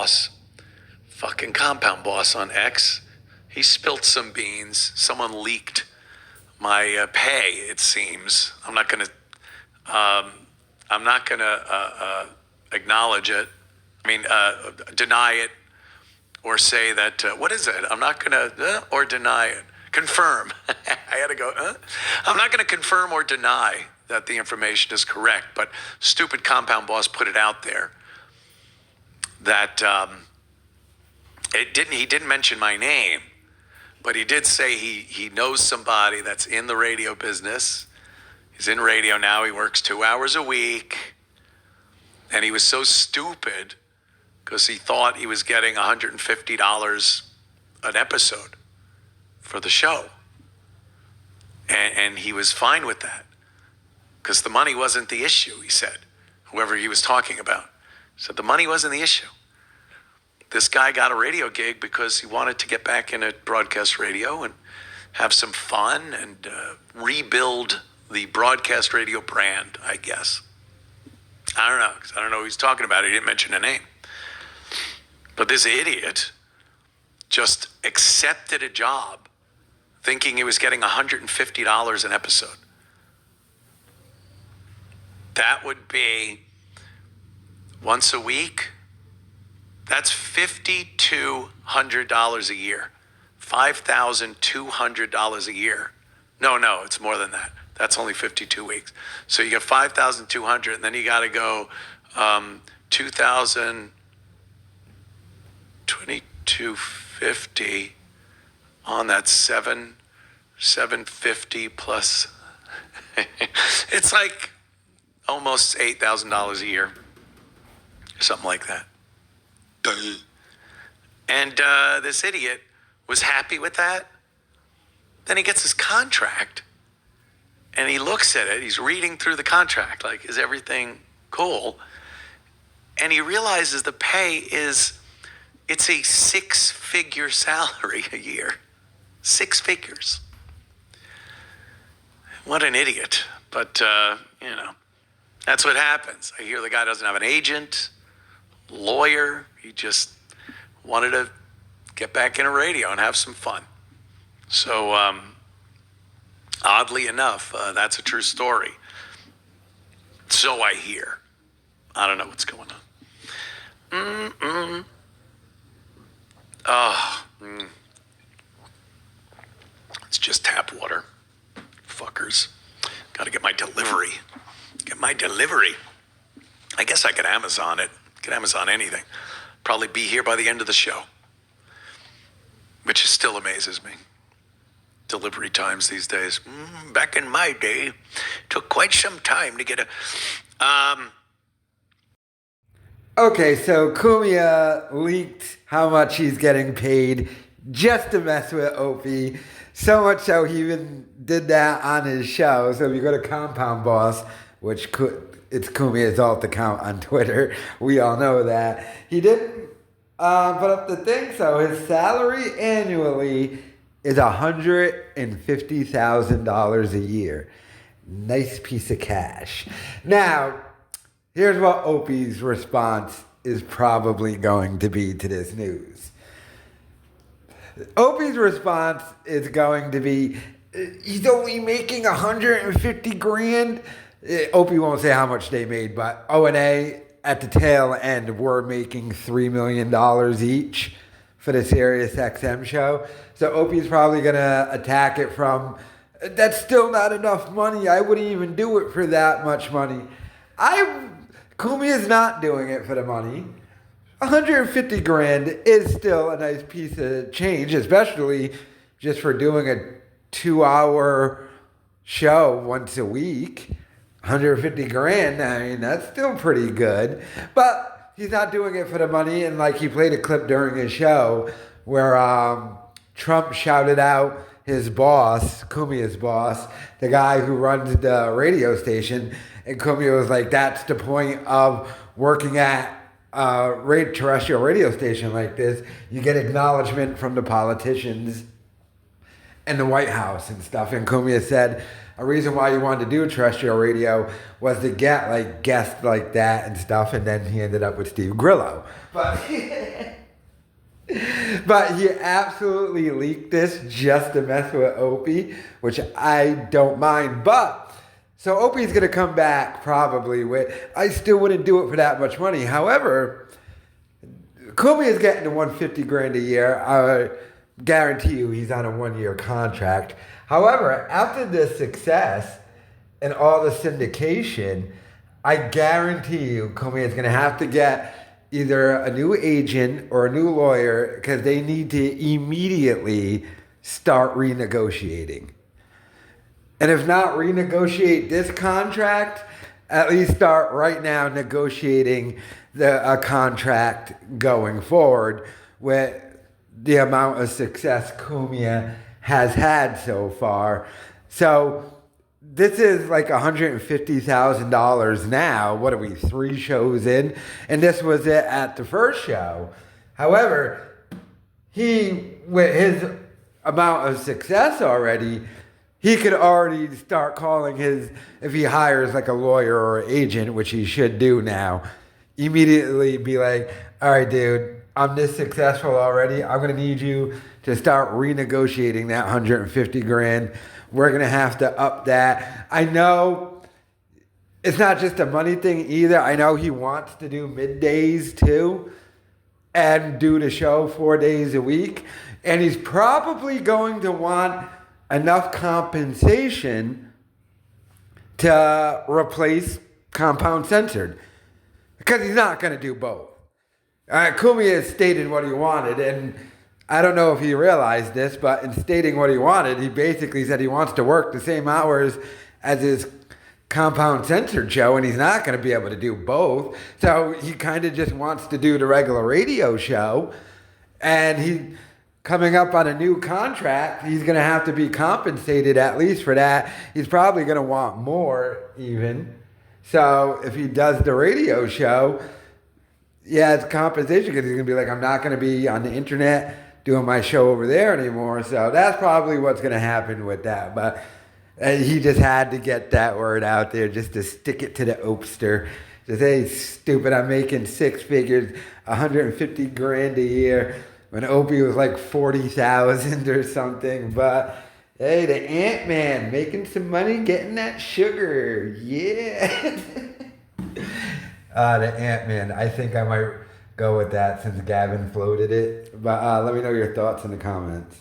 boss, fucking compound boss on X, he spilled some beans. Someone leaked my pay, it seems. I'm not gonna acknowledge it. Deny it or say that, what is it? I'm not gonna, or deny it. Confirm. I had to go, I'm not gonna confirm or deny that the information is correct, but stupid compound boss put it out there that he didn't mention my name, but he did say he knows somebody that's in the radio business. He's in radio now. He works 2 hours a week. And he was so stupid because he thought he was getting $150 an episode for the show. And he was fine with that because the money wasn't the issue, he said. Whoever he was talking about said the money wasn't the issue. This guy got a radio gig because he wanted to get back into broadcast radio and have some fun and rebuild the broadcast radio brand, I guess. I don't know, because I don't know who he's talking about. He didn't mention a name. But this idiot just accepted a job thinking he was getting $150 an episode. That would be once a week. That's $5,200 a year. $5,200 a year. No, it's more than that. That's only 52 weeks. So you get 5,200, and then you got to go 2,250 on that 750 plus. It's like almost $8,000 a year, something like that. And this idiot was happy with that. Then he gets his contract and he looks at it. He's reading through the contract, like, is everything cool? And he realizes the pay it's a 6-figure salary a year. 6 figures. What an idiot. But, that's what happens. I hear the guy doesn't have an agent, lawyer. He just wanted to get back into radio and have some fun. So, oddly enough, that's a true story. So I hear. I don't know what's going on. It's just tap water. Fuckers. Got to get my delivery. I guess I could Amazon it. Could Amazon anything. Probably be here by the end of the show. Which still amazes me. Delivery times these days. Back in my day, took quite some time to get a... Okay, so Cumia leaked how much he's getting paid just to mess with Opie. So much so he even did that on his show. So if you go to Compound Boss, which it's Cumia's alt account on Twitter, we all know that. He didn't put up the thing, so his salary annually is $150,000 a year. Nice piece of cash. Now, here's what Opie's response is probably going to be to this news. Opie's response is going to be, he's only making $150,000. Opie won't say how much they made, but O&A at the tail end were making $3 million each for the Sirius XM show. So Opie's probably going to attack it from, that's still not enough money. I wouldn't even do it for that much money. Cumia's not doing it for the money. $150,000 is still a nice piece of change, especially just for doing a 2-hour show once a week. $150,000, I mean, that's still pretty good. But he's not doing it for the money. And like he played a clip during his show where Trump shouted out his boss, Cumia's boss, the guy who runs the radio station. And Cumia was like, that's the point of working at a terrestrial radio station like this. You get acknowledgement from the politicians and the White House and stuff. And Cumia said a reason why you wanted to do terrestrial radio was to get like guests like that and stuff. And then he ended up with Steve Grillo. But But he absolutely leaked this just to mess with Opie, which I don't mind. But so Opie's going to come back probably with. I still wouldn't do it for that much money. However, Cumia is getting to 150 grand a year. I guarantee you, he's on a 1-year contract. However, after the success and all the syndication, I guarantee you, Cumia is going to have to get either a new agent or a new lawyer because they need to immediately start renegotiating. And if not renegotiate this contract, at least start right now negotiating a contract going forward with the amount of success Cumia has had so far. So this is like $150,000 now. What are we, 3 shows in? And this was it at the first show. However, he, with his amount of success already, he could already start calling his, if he hires like a lawyer or agent, which he should do now, immediately be like, all right, dude, I'm this successful already. I'm going to need you to start renegotiating that 150 grand. We're going to have to up that. I know it's not just a money thing either. I know he wants to do middays too and do the show 4 days a week. And he's probably going to want enough compensation to replace Compound Censored because he's not going to do both. Cumia stated what he wanted, and I don't know if he realized this, but in stating what he wanted, he basically said he wants to work the same hours as his Compound Censored show, and he's not going to be able to do both. So he kind of just wants to do the regular radio show, and he coming up on a new contract, he's going to have to be compensated at least for that. He's probably going to want more even. So if he does the radio show, yeah, it's compensation because he's going to be like, I'm not going to be on the internet doing my show over there anymore. So that's probably what's going to happen with that. But he just had to get that word out there just to stick it to the Opster. Just, hey, stupid, I'm making 6 figures, 150 grand a year when Opie was like 40,000 or something. But hey, the Ant-Man making some money, getting that sugar. Yeah. The Ant-Man. I think I might go with that since Gavin floated it. But let me know your thoughts in the comments.